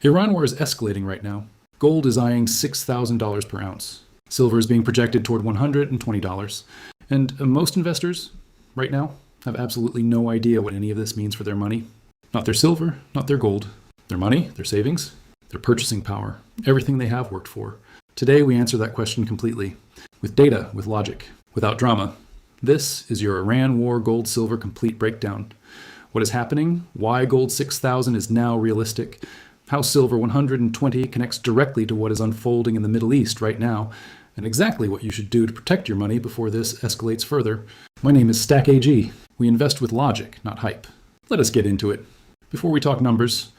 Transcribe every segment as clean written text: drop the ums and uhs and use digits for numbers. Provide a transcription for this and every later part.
Iran war is escalating right now. Gold is eyeing $6,000 per ounce. Silver is being projected toward $120. And most investors, right now, have absolutely no idea what any of this means for their money. Not their silver, not their gold. Their money, their savings, their purchasing power, everything they have worked for. Today we answer that question completely. With data, with logic, without drama. This is your Iran War Gold Silver Complete Breakdown. What is happening, why gold 6,000 is now realistic, how silver 120 connects directly to what is unfolding in the Middle East right now, and exactly what you should do to protect your money before this escalates further. My name is Stack AG. We invest with logic, not hype. Let us get into it. Before we talk numbers,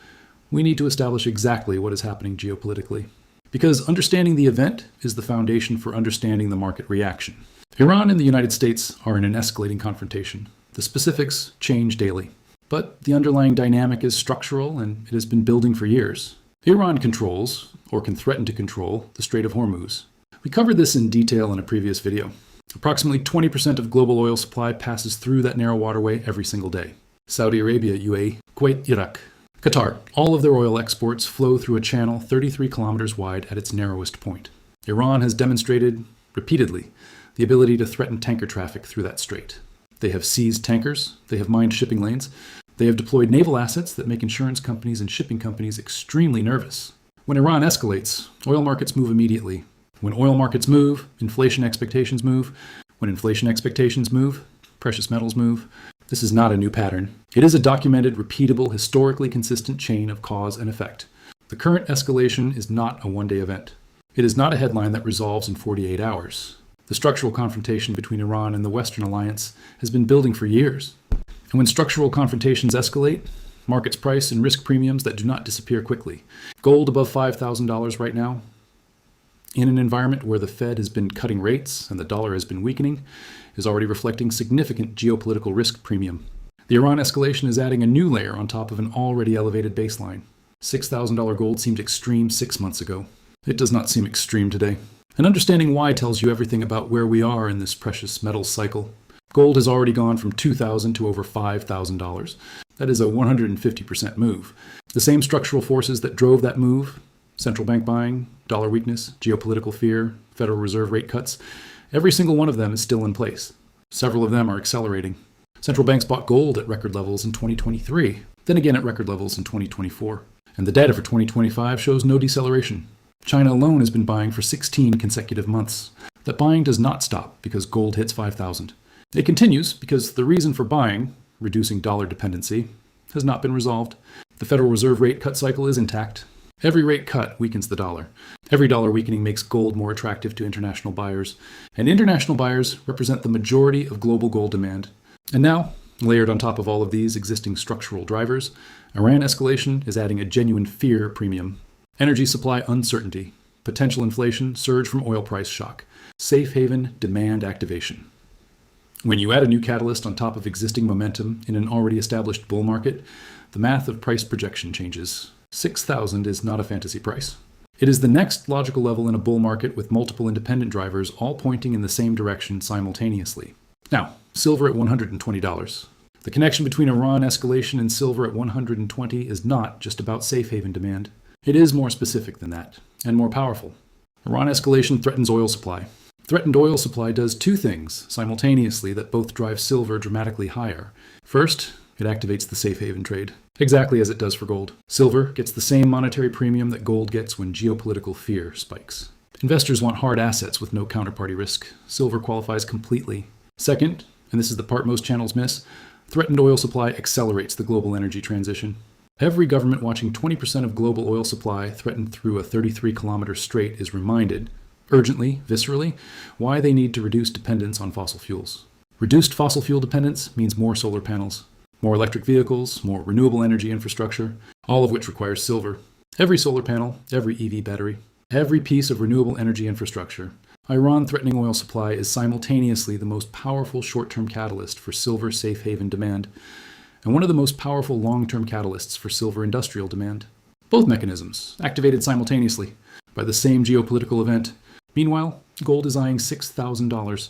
we need to establish exactly what is happening geopolitically. Because understanding the event is the foundation for understanding the market reaction. Iran and the United States are in an escalating confrontation. The specifics change daily. But the underlying dynamic is structural and it has been building for years. Iran controls, or can threaten to control, the Strait of Hormuz. We covered this in detail in a previous video. Approximately 20% of global oil supply passes through that narrow waterway every single day. Saudi Arabia, UAE, Kuwait, Iraq, Qatar, all of their oil exports flow through a channel 33 kilometers wide at its narrowest point. Iran has demonstrated, repeatedly, the ability to threaten tanker traffic through that strait. They have seized tankers, they have mined shipping lanes, they have deployed naval assets that make insurance companies and shipping companies extremely nervous. When Iran escalates, oil markets move immediately. When oil markets move, inflation expectations move. When inflation expectations move, precious metals move. This is not a new pattern. It is a documented, repeatable, historically consistent chain of cause and effect. The current escalation is not a one-day event. It is not a headline that resolves in 48 hours. The structural confrontation between Iran and the Western alliance has been building for years. And when structural confrontations escalate, markets price and risk premiums that do not disappear quickly. Gold above $5,000 right now, in an environment where the Fed has been cutting rates and the dollar has been weakening, is already reflecting significant geopolitical risk premium. The Iran escalation is adding a new layer on top of an already elevated baseline. $6,000 gold seemed extreme 6 months ago. It does not seem extreme today. And understanding why tells you everything about where we are in this precious metals cycle. Gold has already gone from $2,000 to over $5,000. That is a 150% move. The same structural forces that drove that move, central bank buying, dollar weakness, geopolitical fear, Federal Reserve rate cuts, every single one of them is still in place. Several of them are accelerating. Central banks bought gold at record levels in 2023, then again at record levels in 2024. And the data for 2025 shows no deceleration. China alone has been buying for 16 consecutive months. That buying does not stop because gold hits 5,000. It continues because the reason for buying, reducing dollar dependency, has not been resolved. The Federal Reserve rate cut cycle is intact. Every rate cut weakens the dollar. Every dollar weakening makes gold more attractive to international buyers. And international buyers represent the majority of global gold demand. And now, layered on top of all of these existing structural drivers, Iran escalation is adding a genuine fear premium. Energy supply uncertainty, potential inflation, surge from oil price shock, safe haven demand activation. When you add a new catalyst on top of existing momentum in an already established bull market, the math of price projection changes. 6,000 is not a fantasy price. It is the next logical level in a bull market with multiple independent drivers all pointing in the same direction simultaneously. Now, silver at $120. The connection between Iran escalation and silver at 120 is not just about safe haven demand. It is more specific than that, and more powerful. Iran escalation threatens oil supply. Threatened oil supply does two things simultaneously that both drive silver dramatically higher. First, it activates the safe haven trade, exactly as it does for gold. Silver gets the same monetary premium that gold gets when geopolitical fear spikes. Investors want hard assets with no counterparty risk. Silver qualifies completely. Second, and this is the part most channels miss, threatened oil supply accelerates the global energy transition. Every government watching 20% of global oil supply threatened through a 33-kilometer strait is reminded, urgently, viscerally, why they need to reduce dependence on fossil fuels. Reduced fossil fuel dependence means more solar panels, more electric vehicles, more renewable energy infrastructure, all of which requires silver. Every solar panel, every EV battery, every piece of renewable energy infrastructure. Iran threatening oil supply is simultaneously the most powerful short-term catalyst for silver safe haven demand, and one of the most powerful long-term catalysts for silver industrial demand. Both mechanisms activated simultaneously by the same geopolitical event. Meanwhile, gold is eyeing $6,000.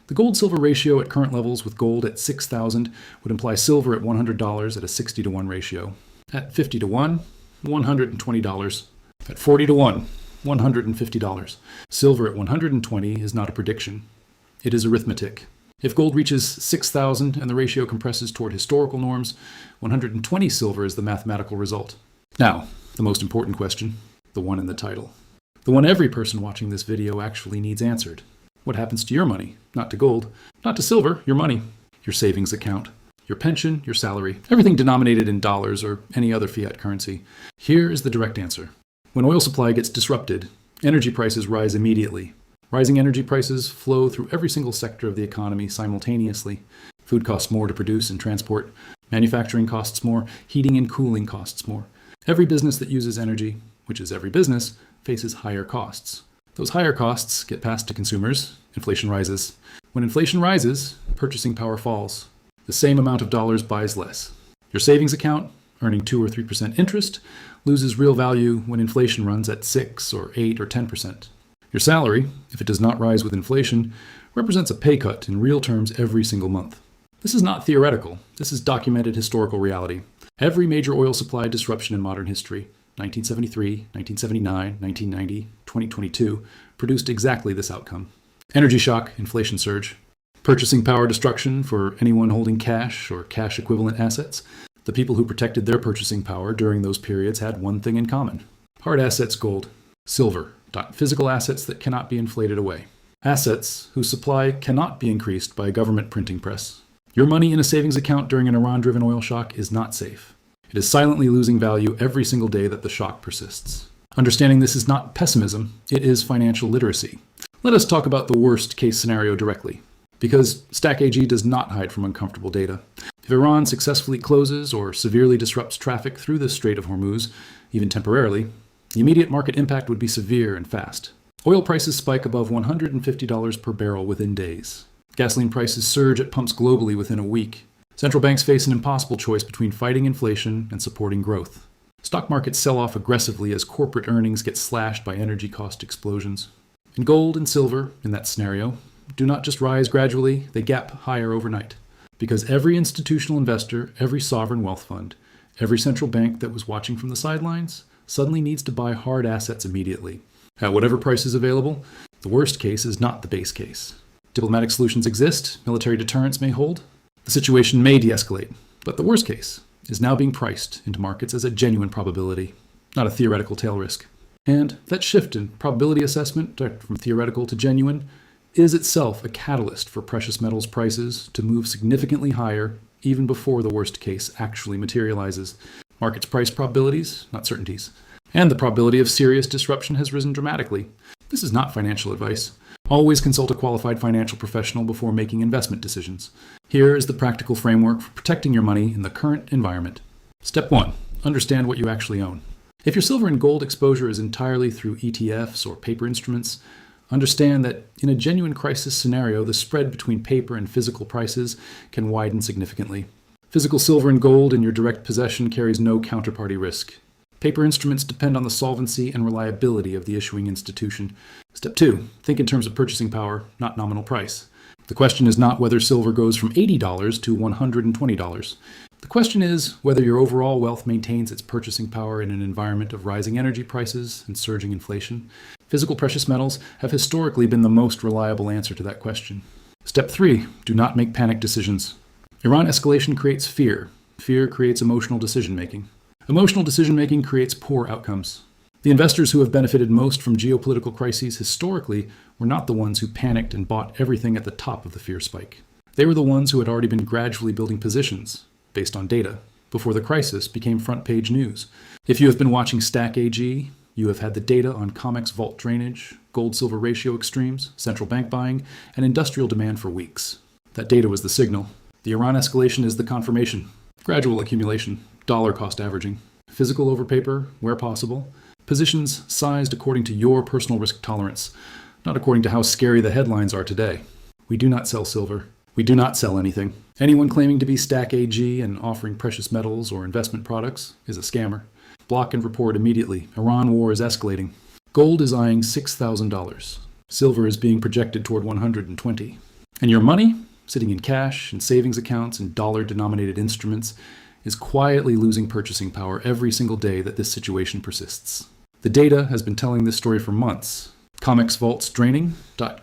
The gold-silver ratio at current levels with gold at $6,000 would imply silver at $100 at a 60-to-1 ratio. At 50-to-1, $120. At 40 to 1, $150. Silver at 120 is not a prediction. It is arithmetic. If gold reaches 6,000 and the ratio compresses toward historical norms, 120 silver is the mathematical result. Now, the most important question, the one in the title. The one every person watching this video actually needs answered. What happens to your money? Not to gold, not to silver, your money, your savings account, your pension, your salary, everything denominated in dollars or any other fiat currency. Here is the direct answer. When oil supply gets disrupted, energy prices rise immediately. Rising energy prices flow through every single sector of the economy simultaneously. Food costs more to produce and transport. Manufacturing costs more. Heating and cooling costs more. Every business that uses energy, which is every business, faces higher costs. Those higher costs get passed to consumers. Inflation rises. When inflation rises, purchasing power falls. The same amount of dollars buys less. Your savings account, earning 2 or 3% interest, loses real value when inflation runs at 6 or 8 or 10%. Your salary, if it does not rise with inflation, represents a pay cut in real terms every single month. This is not theoretical. This is documented historical reality. Every major oil supply disruption in modern history, 1973, 1979, 1990, 2022, produced exactly this outcome. Energy shock, inflation surge. Purchasing power destruction for anyone holding cash or cash equivalent assets. The people who protected their purchasing power during those periods had one thing in common. Hard assets, gold. Silver, physical assets that cannot be inflated away. Assets whose supply cannot be increased by a government printing press. Your money in a savings account during an Iran-driven oil shock is not safe. It is silently losing value every single day that the shock persists. Understanding this is not pessimism, it is financial literacy. Let us talk about the worst case scenario directly, because Stack AG does not hide from uncomfortable data. If Iran successfully closes or severely disrupts traffic through the Strait of Hormuz, even temporarily, the immediate market impact would be severe and fast. Oil prices spike above $150 per barrel within days. Gasoline prices surge at pumps globally within a week. Central banks face an impossible choice between fighting inflation and supporting growth. Stock markets sell off aggressively as corporate earnings get slashed by energy cost explosions. And gold and silver, in that scenario, do not just rise gradually, they gap higher overnight. Because every institutional investor, every sovereign wealth fund, every central bank that was watching from the sidelines, suddenly needs to buy hard assets immediately. At whatever price is available, the worst case is not the base case. Diplomatic solutions exist, military deterrence may hold, the situation may de-escalate, but the worst case is now being priced into markets as a genuine probability, not a theoretical tail risk. And that shift in probability assessment from theoretical to genuine is itself a catalyst for precious metals prices to move significantly higher even before the worst case actually materializes. Markets price probabilities, not certainties. And the probability of serious disruption has risen dramatically. This is not financial advice. Always consult a qualified financial professional before making investment decisions. Here is the practical framework for protecting your money in the current environment. Step 1. Understand what you actually own. If your silver and gold exposure is entirely through ETFs or paper instruments, understand that in a genuine crisis scenario, the spread between paper and physical prices can widen significantly. Physical silver and gold in your direct possession carries no counterparty risk. Paper instruments depend on the solvency and reliability of the issuing institution. Step 2. Think in terms of purchasing power, not nominal price. The question is not whether silver goes from $80 to $120. The question is whether your overall wealth maintains its purchasing power in an environment of rising energy prices and surging inflation. Physical precious metals have historically been the most reliable answer to that question. Step 3. Do not make panic decisions. Iran escalation creates fear. Fear creates emotional decision-making. Emotional decision-making creates poor outcomes. The investors who have benefited most from geopolitical crises historically were not the ones who panicked and bought everything at the top of the fear spike. They were the ones who had already been gradually building positions, based on data, before the crisis became front-page news. If you have been watching Stack AG, you have had the data on COMEX vault drainage, gold-silver ratio extremes, central bank buying, and industrial demand for weeks. That data was the signal. The Iran escalation is the confirmation. Gradual accumulation, dollar cost averaging, physical over paper, where possible, positions sized according to your personal risk tolerance, not according to how scary the headlines are today. We do not sell silver. We do not sell anything. Anyone claiming to be Stack AG and offering precious metals or investment products is a scammer. Block and report immediately. Iran war is escalating. Gold is eyeing $6,000. Silver is being projected toward 120. And your money, sitting in cash and savings accounts and dollar-denominated instruments, is quietly losing purchasing power every single day that this situation persists. The data has been telling this story for months. COMEX vaults draining,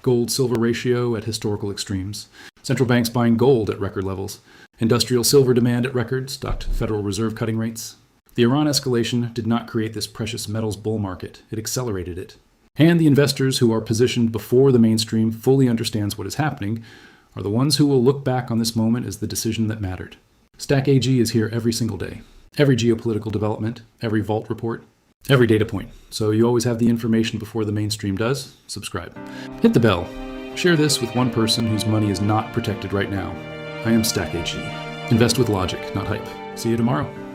gold-silver ratio at historical extremes, central banks buying gold at record levels, industrial silver demand at records, Federal Reserve cutting rates. The Iran escalation did not create this precious metals bull market, it accelerated it. And the investors who are positioned before the mainstream fully understands what is happening are the ones who will look back on this moment as the decision that mattered. Stack AG is here every single day. Every geopolitical development, every vault report, every data point. So you always have the information before the mainstream does. Subscribe. Hit the bell. Share this with one person whose money is not protected right now. I am Stack AG. Invest with logic, not hype. See you tomorrow.